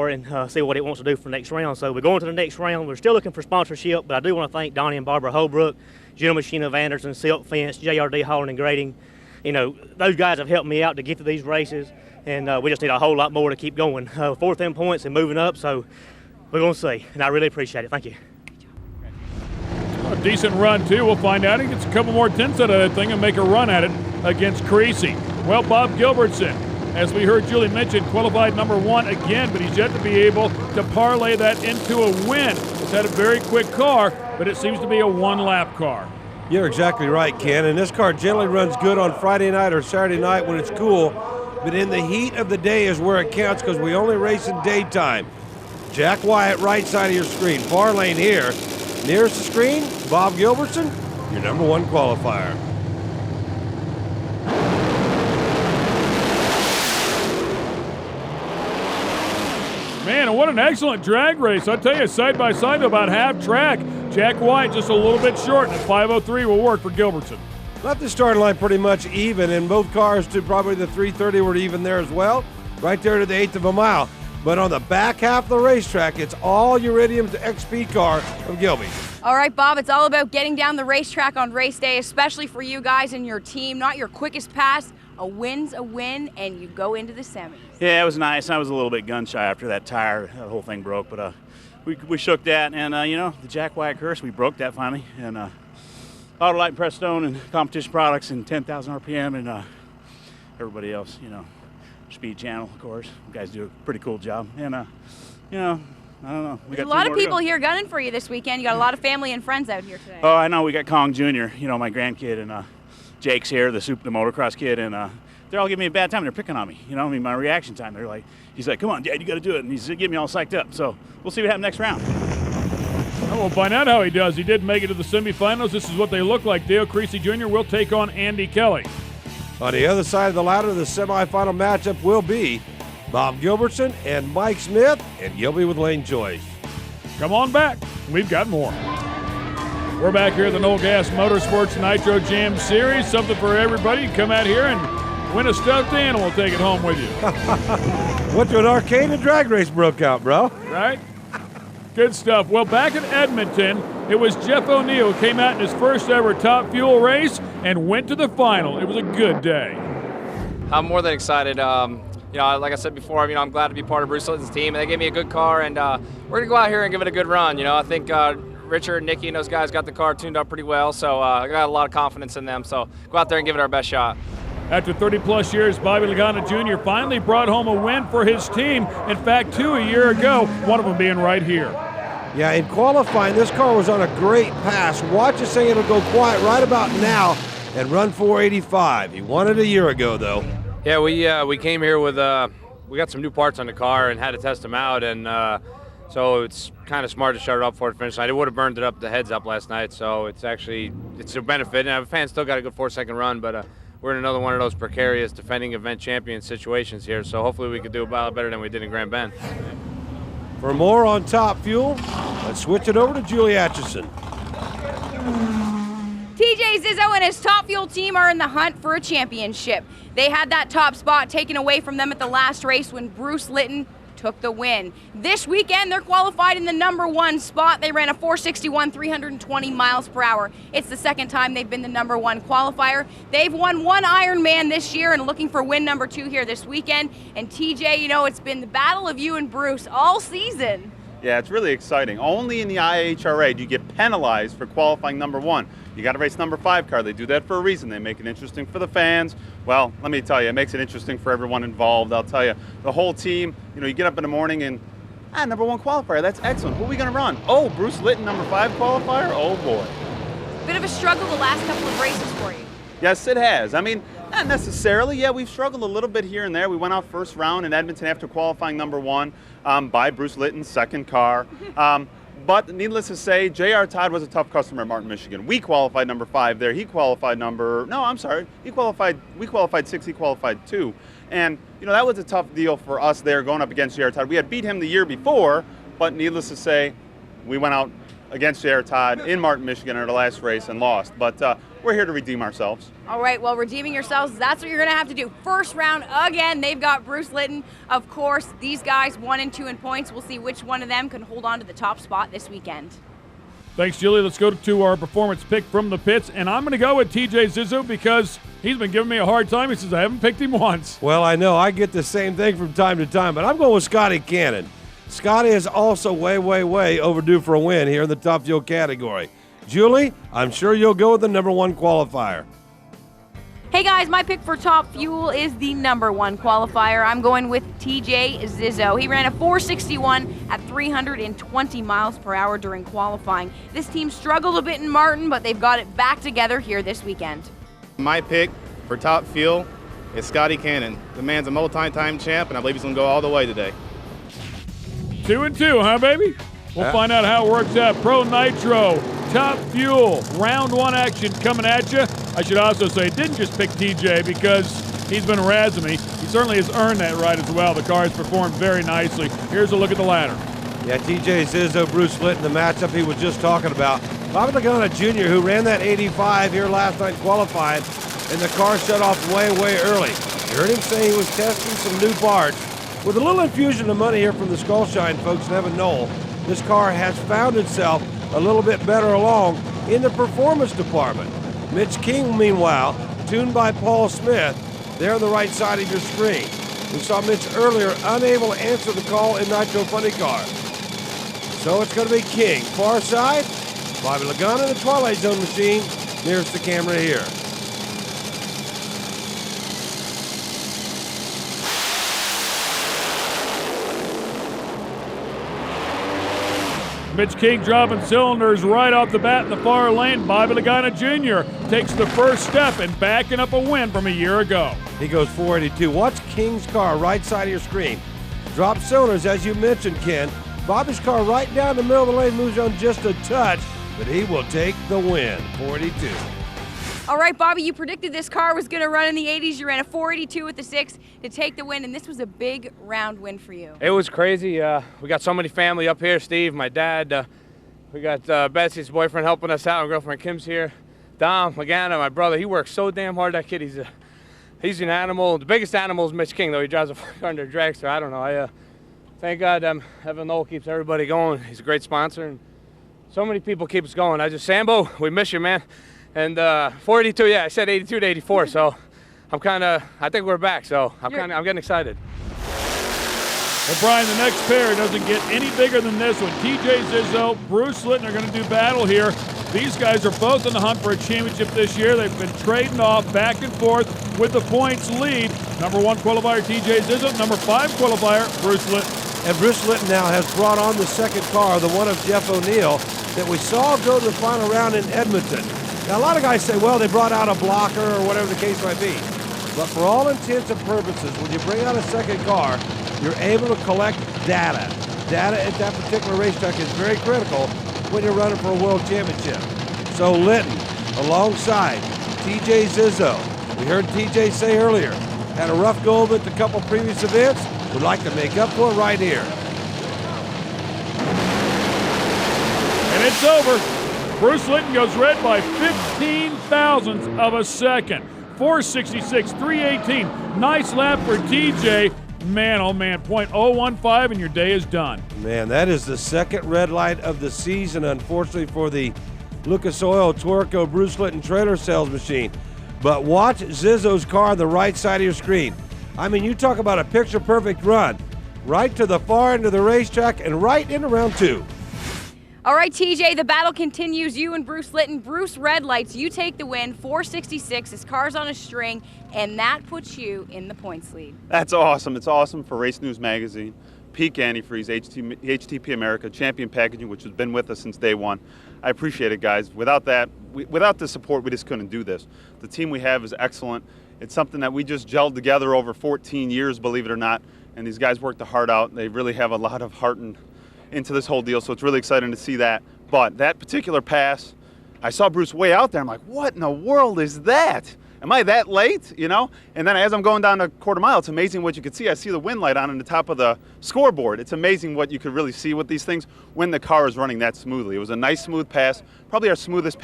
and see what it wants to do for the next round. So we're going to the next round. We're still looking for sponsorship, but I do want to thank Donnie and Barbara Holbrook, General Machine of Anderson, Silk Fence, JRD Hauling and Grading. You know, those guys have helped me out to get to these races, and we just need a whole lot more to keep going. Fourth in points and moving up, so we're going to see, and I really appreciate it. Thank you. A decent run, too. We'll find out. He gets a couple more tenths out of that thing and make a run at it against Creasy. Well, Bob Gilbertson, as we heard Julie mention, qualified number 1 again, but he's yet to be able to parlay that into a win. He's had a very quick car, but it seems to be a one-lap car. You're exactly right, Ken, and this car generally runs good on Friday night or Saturday night when it's cool, but in the heat of the day is where it counts because we only race in daytime. Jack Wyatt, right side of your screen, far lane here. Nearest the screen, Bob Gilbertson, your number 1 qualifier. Man, and what an excellent drag race. I'll tell you, side by side to about half track. Jack White just a little bit short, and 5:03 will work for Gilbertson. Left the starting line pretty much even, and both cars to probably the 3:30 were even there as well, right there to the 1/8 of a mile. But on the back half of the racetrack, it's all Uridium's XP car of Gilby. All right, Bob, it's all about getting down the racetrack on race day, especially for you guys and your team. Not your quickest pass. A win's a win, and you go into the semis. Yeah, it was nice. I was a little bit gun-shy after that tire. That whole thing broke, but we shook that. And, you know, the Jack Wyatt curse, we broke that finally. And Autolite and Prestone and Competition Products and 10,000 RPM and everybody else, you know. Speed Channel, of course. You guys do a pretty cool job. And, you know, I don't know. We got a lot of people here gunning for you this weekend. You got a lot of family and friends out here today. Oh, I know. We got Kong Jr., you know, my grandkid, and Jake's here, the motocross kid, and they're all giving me a bad time. They're picking on me. You know, I mean, my reaction time. They're like, he's like, come on, Dad, you got to do it. And he's getting me all psyched up. So we'll see what happens next round. Well, we'll find out how he does. He did make it to the semifinals. This is what they look like. Dale Creasy Jr. will take on Andy Kelly. On the other side of the ladder, the semifinal matchup will be Bob Gilbertson and Mike Smith, and Gilby with Lane Joyce. Come on back. We've got more. We're back here at the Noel Gas Motorsports Nitro Jam Series. Something for everybody. Come out here and win a stuffed animal. Take it home with you. Went to an arcade and drag race broke out, bro. Right? Good stuff. Well, back in Edmonton, it was Jeff O'Neill who came out in his first ever Top Fuel race and went to the final. It was a good day. I'm more than excited. You know, like I said before, you know, I'm glad to be part of Bruce Litton's team, and they gave me a good car, and we're gonna go out here and give it a good run. You know, I think Richard, Nicky, and those guys got the car tuned up pretty well, so I got a lot of confidence in them. So go out there and give it our best shot. After 30-plus years, Bobby Lagana Jr. finally brought home a win for his team. In fact, 2 a year ago, one of them being right here. Yeah, in qualifying, this car was on a great pass. Watch this thing, it'll go quiet right about now and run 485. He won it a year ago, though. Yeah, we came here with we got some new parts on the car and had to test them out, and so it's kind of smart to shut it up for the finish line. It would have burned it up the heads up last night, so it's a benefit. And the fans still got a good 4-second run, but we're in another one of those precarious defending event champion situations here, so hopefully we could do a lot better than we did in Grand Bend. For more on Top Fuel, let's switch it over to Julie Atchison. TJ Zizzo and his Top Fuel team are in the hunt for a championship. They had that top spot taken away from them at the last race when Bruce Litton took the win. This weekend, they're qualified in the #1 spot. They ran a 461, 320 miles per hour. It's the second time they've been the #1 qualifier. They've won one Ironman this year and looking for win #2 here this weekend. And TJ, you know, it's been the battle of you and Bruce all season. Yeah, it's really exciting. Only in the IHRA do you get penalized for qualifying #1. You got to race #5 car. They do that for a reason. They make it interesting for the fans. Well, let me tell you, it makes it interesting for everyone involved. I'll tell you, the whole team, you know, you get up in the morning and, #1 qualifier, that's excellent. Who are we going to run? Oh, Bruce Litton, #5 qualifier? Oh, boy. Bit of a struggle the last couple of races for you. Yes, it has. I mean, not necessarily. Yeah, we've struggled a little bit here and there. We went out first round in Edmonton after qualifying #1 by Bruce Litton's second car. But needless to say, J.R. Todd was a tough customer at Martin, Michigan. We qualified #5 there. He qualified we qualified 6, he qualified 2. And, you know, that was a tough deal for us there going up against J.R. Todd. We had beat him the year before, but needless to say, we went out against J.R. Todd in Martin, Michigan at our last race and lost. But we're here to redeem ourselves. All right, well, redeeming yourselves, that's what you're going to have to do. First round, again, they've got Bruce Litton. Of course, these guys 1 and 2 in points. We'll see which one of them can hold on to the top spot this weekend. Thanks, Julie. Let's go to our performance pick from the pits, and I'm going to go with TJ Zizzo because he's been giving me a hard time. He says I haven't picked him once. Well, I know. I get the same thing from time to time, but I'm going with Scotty Cannon. Scotty is also way, way, way overdue for a win here in the Top Fuel category. Julie, I'm sure you'll go with the number 1 qualifier. Hey guys, my pick for Top Fuel is the number 1 qualifier. I'm going with TJ Zizzo. He ran a 461 at 320 miles per hour during qualifying. This team struggled a bit in Martin, but they've got it back together here this weekend. My pick for Top Fuel is Scotty Cannon. The man's a multi-time champ, and I believe he's going to go all the way today. 2 and 2, huh, baby? We'll find out how it works out. Pro Nitro, Top Fuel, round 1 action coming at you. I should also say, didn't just pick TJ because he's been razzing me. He certainly has earned that right as well. The car has performed very nicely. Here's a look at the ladder. Yeah, TJ Zizzo, Bruce Litton, the matchup he was just talking about. Bobby Lagana Jr., who ran that 85 here last night qualified, and the car shut off way, way early. You heard him say he was testing some new parts. With a little infusion of money here from the Skullshine folks in Evan Knoll, this car has found itself a little bit better along in the performance department. Mitch King, meanwhile, tuned by Paul Smith, there on the right side of your screen. We saw Mitch earlier unable to answer the call in Nitro Funny Car. So it's going to be King. Far side, Bobby Lagana in the Twilight Zone machine, nearest the camera here. Mitch King dropping cylinders right off the bat in the far lane. Bobby Lagana Jr. takes the first step in backing up a win from a year ago. He goes 482. Watch King's car, right side of your screen. Drop cylinders, as you mentioned, Ken. Bobby's car right down the middle of the lane, moves on just a touch, but he will take the win, 482. All right, Bobby, you predicted this car was going to run in the 80s. You ran a 482 with the 6 to take the win, and this was a big round win for you. It was crazy. We got so many family up here. Steve, my dad. We got Betsy's boyfriend helping us out. My girlfriend Kim's here. Dom, Lagana, my brother. He works so damn hard. That kid, he's an animal. The biggest animal is Mitch King, though. He drives a under dragster. I don't know. Thank God Evan Knoll keeps everybody going. He's a great sponsor, and so many people keep us going. Sambo, we miss you, man. And 482, yeah, I said 82 to 84, so I think we're back, so I'm getting excited. Well, Brian, the next pair doesn't get any bigger than this one. TJ Zizzo, Bruce Litton are going to do battle here. These guys are both in the hunt for a championship this year. They've been trading off back and forth with the points lead. Number 1 qualifier, TJ Zizzo. Number 5 qualifier, Bruce Litton. And Bruce Litton now has brought on the second car, the one of Jeff O'Neill, that we saw go to the final round in Edmonton. Now, a lot of guys say, well, they brought out a blocker or whatever the case might be. But for all intents and purposes, when you bring out a second car, you're able to collect data. Data at that particular racetrack is very critical when you're running for a world championship. So Litton, alongside TJ Zizzo, we heard TJ say earlier, had a rough go of it a couple previous events, would like to make up for it right here. And it's over. Bruce Litton goes red by 15 thousandths of a second. 466, 318. Nice lap for TJ. Man, oh man, .015 and your day is done. Man, that is the second red light of the season, unfortunately, for the Lucas Oil Torco Bruce Litton trailer sales machine. But watch Zizzo's car on the right side of your screen. I mean, you talk about a picture-perfect run. Right to the far end of the racetrack and right into round 2. All right, TJ, the battle continues. You and Bruce Litton. Bruce red lights. You take the win, 466. His car's on a string, and that puts you in the points lead. That's awesome. It's awesome for Race News Magazine, Peak Antifreeze, HTP America, Champion Packaging, which has been with us since day one. I appreciate it, guys. Without that, without the support, we just couldn't do this. The team we have is excellent. It's something that we just gelled together over 14 years, believe it or not, and these guys worked the heart out. They really have a lot of heart into this whole deal, so it's really exciting to see that. But that particular pass, I saw Bruce way out there. I'm like, what in the world is that? am I that late? You know? And then as I'm going down a quarter mile, it's amazing what you could see. I see the wind light on the top of the scoreboard. It's amazing what you could really see with these things when the car is running that smoothly. It was a nice, smooth pass, probably our smoothest pass